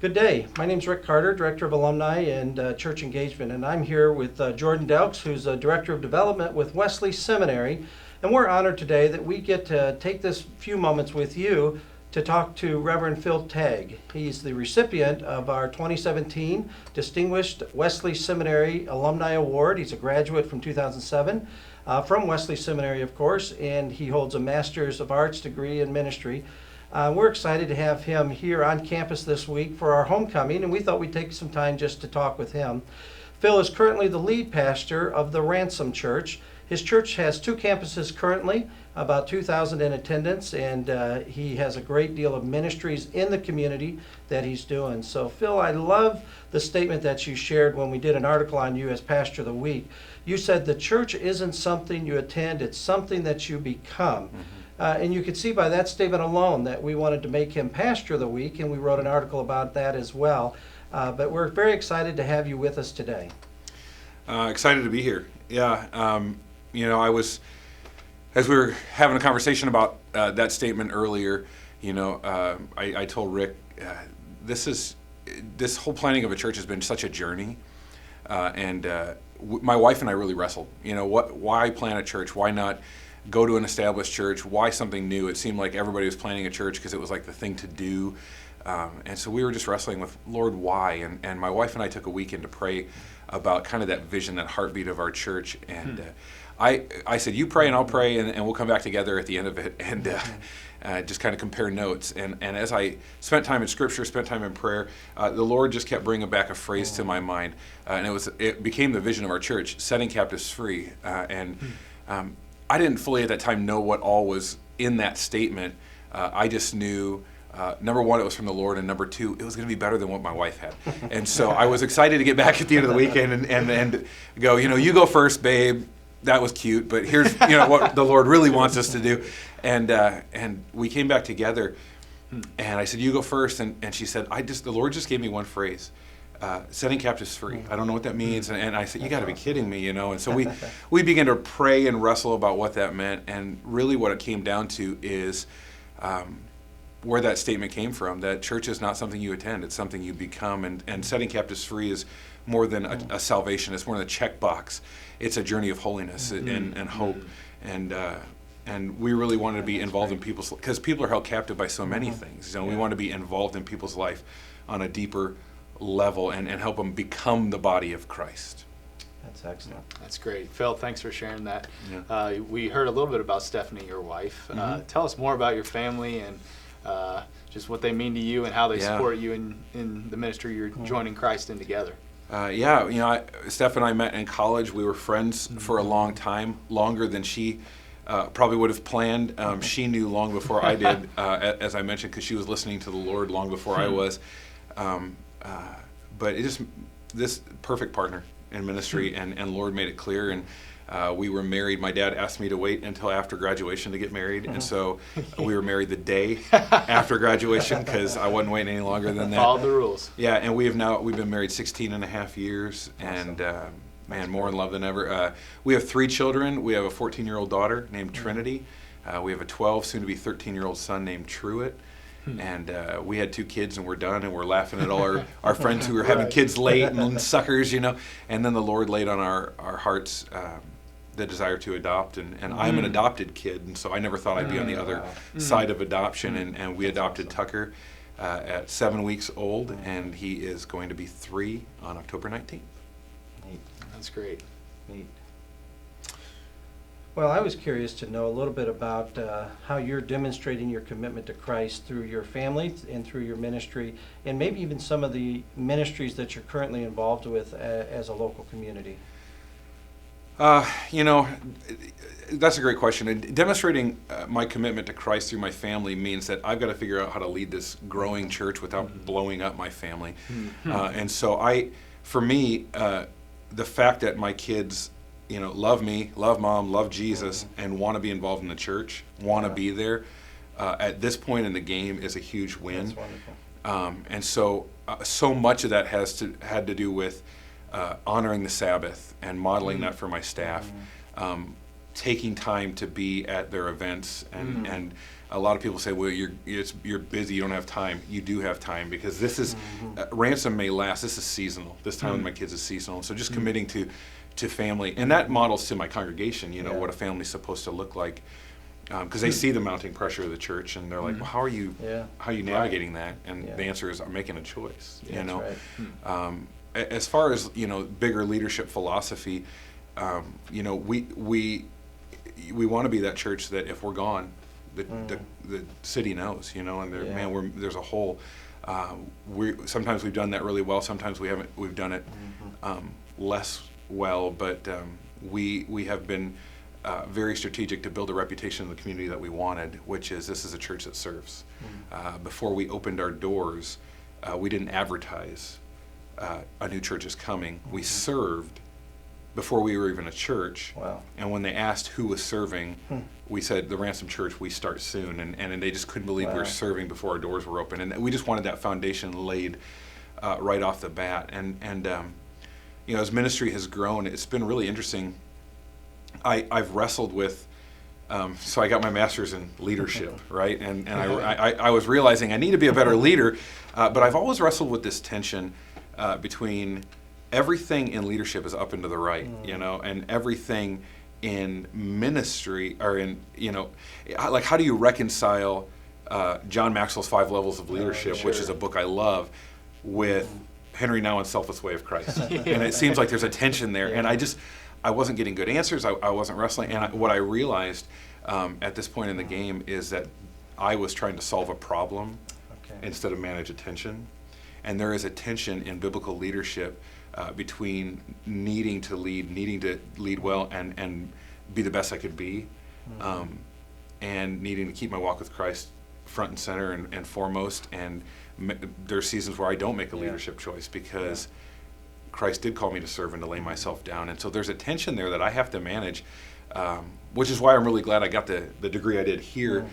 Good day. My name is Rick Carter, Director of Alumni and Church Engagement, and I'm here with Jordan Delks, who's Director of Development with Wesley Seminary. And we're honored today that we get to take this few moments with you to talk to Reverend Phill Tague. He's the recipient of our 2017 Distinguished Wesley Seminary Alumni Award. He's a graduate from 2007 from Wesley Seminary, of course, and he holds a Master's of Arts degree in ministry. We're excited to have him here on campus this week for our homecoming, and we thought we'd take some time just to talk with him. Phill is currently the lead pastor of the Ransom Church. His church has 2 campuses currently, about 2,000 in attendance, and he has a great deal of ministries in the community that he's doing. So Phill, I love the statement that you shared when we did an article on you as Pastor of the Week. You said the church isn't something you attend, it's something that you become. Mm-hmm. And you could see by that statement alone that we wanted to make him Pastor of the Week, and we wrote an article about that as well. But we're very excited to have you with us today. Excited to be here. Yeah, I was, as we were having a conversation about that statement earlier, I told Rick, this whole planning of a church has been such a journey, and my wife and I really wrestled. Why plant a church? Why not go to an established church? Why something new? It seemed like everybody was planning a church because it was like the thing to do. And so we were just wrestling with, Lord, why? And my wife and I took a weekend to pray about kind of that vision, that heartbeat of our church. And I said, you pray and I'll pray, and we'll come back together at the end of it and just kind of compare notes. And as I spent time in Scripture, spent time in prayer, the Lord just kept bringing back a phrase to my mind. And it became the vision of our church, setting captives free. I didn't fully at that time know what all was in that statement. I just knew, number one, it was from the Lord, and number two, it was going to be better than what my wife had. And so I was excited to get back at the end of the weekend and go, you go first, babe. That was cute, but here's what the Lord really wants us to do. And we came back together, and I said, you go first. And she said, the Lord just gave me one phrase. Setting captives free. I don't know what that means. And I said, you got to be kidding me, And so we began to pray and wrestle about what that meant. And really what it came down to is where that statement came from, that church is not something you attend, it's something you become. And setting captives free is more than a salvation. It's more than a checkbox. It's a journey of holiness and hope. And we really wanted to be involved in people's, because people are held captive by so many things. We want to be involved in people's life on a deeper level and help them become the body of Christ. That's excellent. That's great. Phill, thanks for sharing that. Yeah. We heard a little bit about Stephanie, your wife. Tell us more about your family and just what they mean to you and how they support you in the ministry you're joining Christ in together. Steph and I met in college. We were friends for a long time, longer than she probably would have planned. She knew long before I did, as I mentioned, because she was listening to the Lord long before I was. But it just, this perfect partner in ministry, and Lord made it clear. And we were married. My dad asked me to wait until after graduation to get married, and so we were married the day after graduation because I wasn't waiting any longer than that. Followed the rules. Yeah, and we've been married 16 and a half years, and more in love than ever. We have 3 children. We have a 14-year-old daughter named Trinity. We have a 12, soon to be 13-year-old son named Truett. And we had 2 kids, and we're done, and we're laughing at all our friends who were having kids late and suckers, And then the Lord laid on our hearts the desire to adopt, and I'm an adopted kid, and so I never thought I'd be on the other side of adoption, and we adopted Tucker at 7 weeks old, and he is going to be 3 on October 19th. Neat. That's great. Neat. Well, I was curious to know a little bit about how you're demonstrating your commitment to Christ through your family and through your ministry, and maybe even some of the ministries that you're currently involved with as a local community. That's a great question. And demonstrating my commitment to Christ through my family means that I've got to figure out how to lead this growing church without blowing up my family. And so for me, the fact that my kids love me, love mom, love Jesus, and want to be involved in the church, want to be there, at this point in the game is a huge win. That's wonderful. And so much of that had to do with honoring the Sabbath and modeling that for my staff. taking time to be at their events, and a lot of people say, well, you're busy, you don't have time. You do have time, because this is Ransom may last. This is seasonal. This time with my kids is seasonal. So just committing to family, and that models to my congregation, what a family's supposed to look like, because they see the mounting pressure of the church, and they're like, well, how are you navigating that? And the answer is, I'm making a choice. Right. As far as bigger leadership philosophy, we want to be that church that if we're gone, the city knows, and there's a hole. Sometimes we've done that really well. Sometimes we haven't. We've done it less well, but we have been very strategic to build a reputation in the community that we wanted, which is this is a church that serves. Before we opened our doors, we didn't advertise a new church is coming. We served before we were even a church. Wow. And when they asked who was serving, we said, the Ransom Church, we start soon. And they just couldn't believe we were serving before our doors were open. And we just wanted that foundation laid right off the bat. And as ministry has grown, it's been really interesting. I've wrestled with, so I got my master's in leadership, right? And I was realizing I need to be a better leader, but I've always wrestled with this tension between everything in leadership is up and to the right, and everything in ministry, or in, like, how do you reconcile John Maxwell's 5 Levels of Leadership, which is a book I love, with Henry Nouwen's Selfless Way of Christ? And it seems like there's a tension there, and I wasn't getting good answers. I wasn't wrestling, and what I realized at this point in the game is that I was trying to solve a problem instead of manage a tension. And there is a tension in biblical leadership between needing to lead well and be the best I could be, and needing to keep my walk with Christ front and center and foremost. And there's seasons where I don't make a leadership choice because Christ did call me to serve and to lay myself down. And so there's a tension there that I have to manage, which is why I'm really glad I got the degree I did here,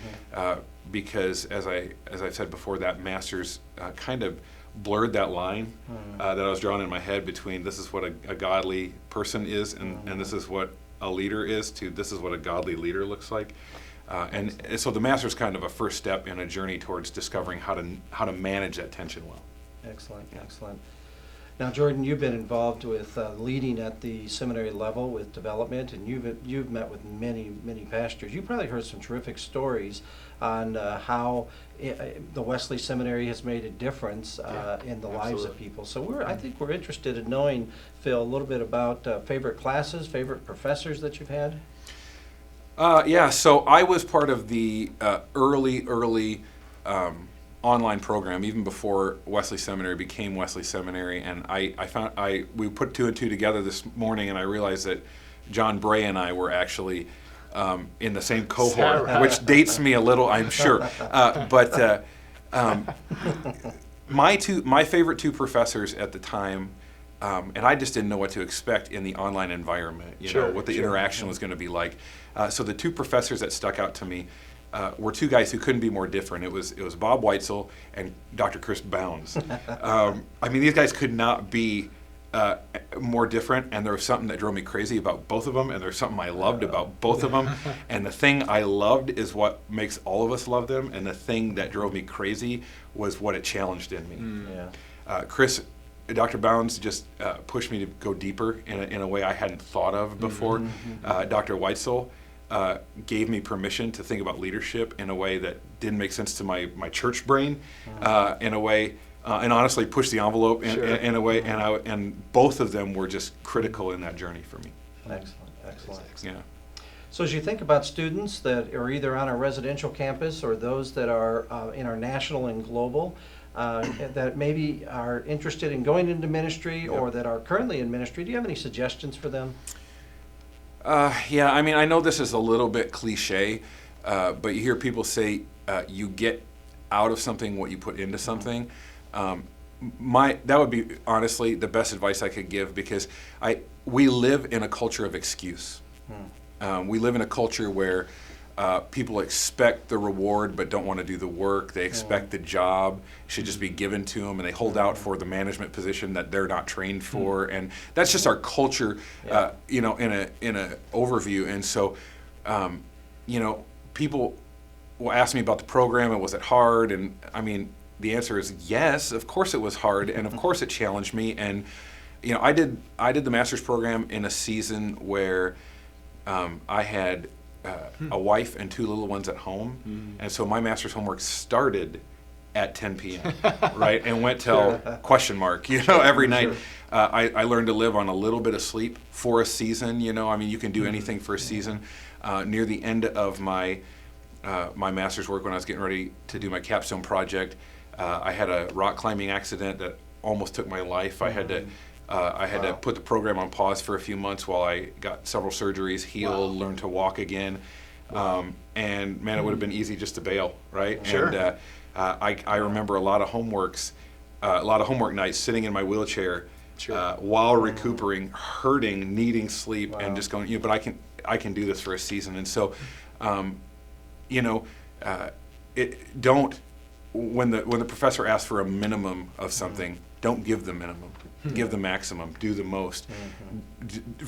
because as I've said before, that master's kind of blurred that line that I was drawing in my head between this is what a godly person is and this is what a leader is, to this is what a godly leader looks like. And so the master's kind of a first step in a journey towards discovering how to manage that tension well. Excellent. Now, Jordan, you've been involved with leading at the seminary level with development, and you've met with many pastors. You probably heard some terrific stories on how the Wesley Seminary has made a difference in the lives of people. So I think we're interested in knowing, Phill, a little bit about favorite classes, favorite professors that you've had. So I was part of the early online program, even before Wesley Seminary became Wesley Seminary, and we put 2 and 2 together this morning, and I realized that John Bray and I were actually in the same cohort, which dates me a little, I'm sure. But my favorite 2 professors at the time, and I just didn't know what to expect in the online environment, what the interaction was going to be like. So the 2 professors that stuck out to me were 2 guys who couldn't be more different. It was Bob Weitzel and Dr. Chris Bounds. These guys could not be more different, and there was something that drove me crazy about both of them, and there's something I loved about both of them. And the thing I loved is what makes all of us love them, and the thing that drove me crazy was what it challenged in me. Dr. Bounds just pushed me to go deeper in a way I hadn't thought of before. Dr. Weitzel gave me permission to think about leadership in a way that didn't make sense to my church brain, in a way, and honestly pushed the envelope in a way, and both of them were just critical in that journey for me. Excellent. Yeah. So as you think about students that are either on our residential campus or those that are in our national and global, that maybe are interested in going into ministry or that are currently in ministry, do you have any suggestions for them? I know this is a little bit cliche, but you hear people say you get out of something what you put into something. That would be honestly the best advice I could give, because we live in a culture of excuse. We live in a culture where people expect the reward but don't want to do the work. They expect the job should just be given to them, and they hold out for the management position that they're not trained for. And that's just our culture, in a overview. And so you know, people will ask me about the program and was it hard? And I mean, the answer is yes, of course it was hard, and of course it challenged me. And you know, I did the master's program in a season where I had a wife and 2 little ones at home, and so my master's homework started at 10 p.m. right, and went till question mark, you know, every night. I learned to live on a little bit of sleep for a season. You know, I mean, you can do anything for a season. Near the end of my my master's work, when I was getting ready to do my capstone project, I had a rock climbing accident that almost took my life. I had to put the program on pause for a few months while I got several surgeries, healed, learned to walk again. And man, it would have been easy just to bail, right? Sure. And I remember a lot of homework nights sitting in my wheelchair while recuperating, hurting, needing sleep, and just going, you know, but I can do this for a season. And so, you know, when the professor asks for a minimum of something, don't give the minimum. Give the maximum. Do the most.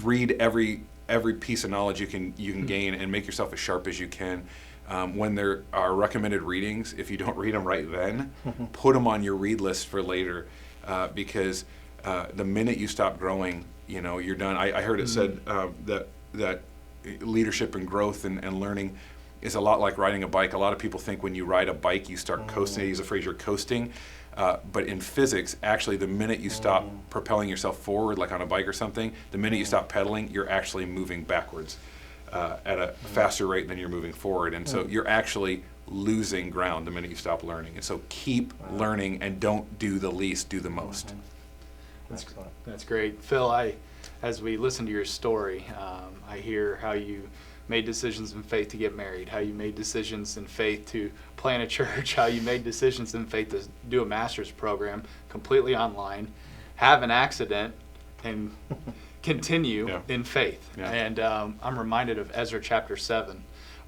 Read every piece of knowledge you can gain, and make yourself as sharp as you can. When there are recommended readings, if you don't read them right then, put them on your read list for later, because the minute you stop growing, you know, you're done. I heard it said that leadership and growth and learning is a lot like riding a bike. A lot of people think when you ride a bike you start coasting. They use the phrase you're coasting. But in physics, actually, the minute you stop propelling yourself forward, like on a bike or something, the minute you stop pedaling, you're actually moving backwards at a faster rate than you're moving forward. And so you're actually losing ground the minute you stop learning. And so keep learning, and don't do the least, do the most. That's great. Phill, as we listen to your story, I hear how you made decisions in faith to get married, how you made decisions in faith to plant a church, how you made decisions in faith to do a master's program completely online, have an accident, and continue in faith. And I'm reminded of Ezra chapter 7,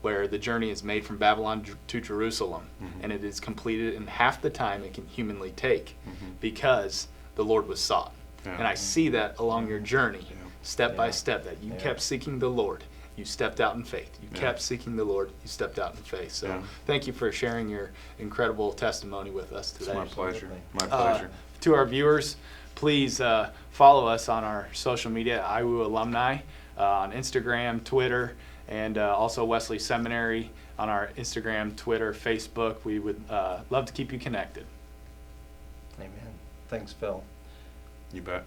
where the journey is made from Babylon to Jerusalem, and it is completed in half the time it can humanly take, because the Lord was sought. And I see that along your journey, step by step, that you kept seeking the Lord. You stepped out in faith. You kept seeking the Lord. You stepped out in faith. So thank you for sharing your incredible testimony with us today. It's my pleasure. My pleasure. To our viewers, please follow us on our social media, IWU Alumni, on Instagram, Twitter, and also Wesley Seminary on our Instagram, Twitter, Facebook. We would love to keep you connected. Amen. Thanks, Phill. You bet.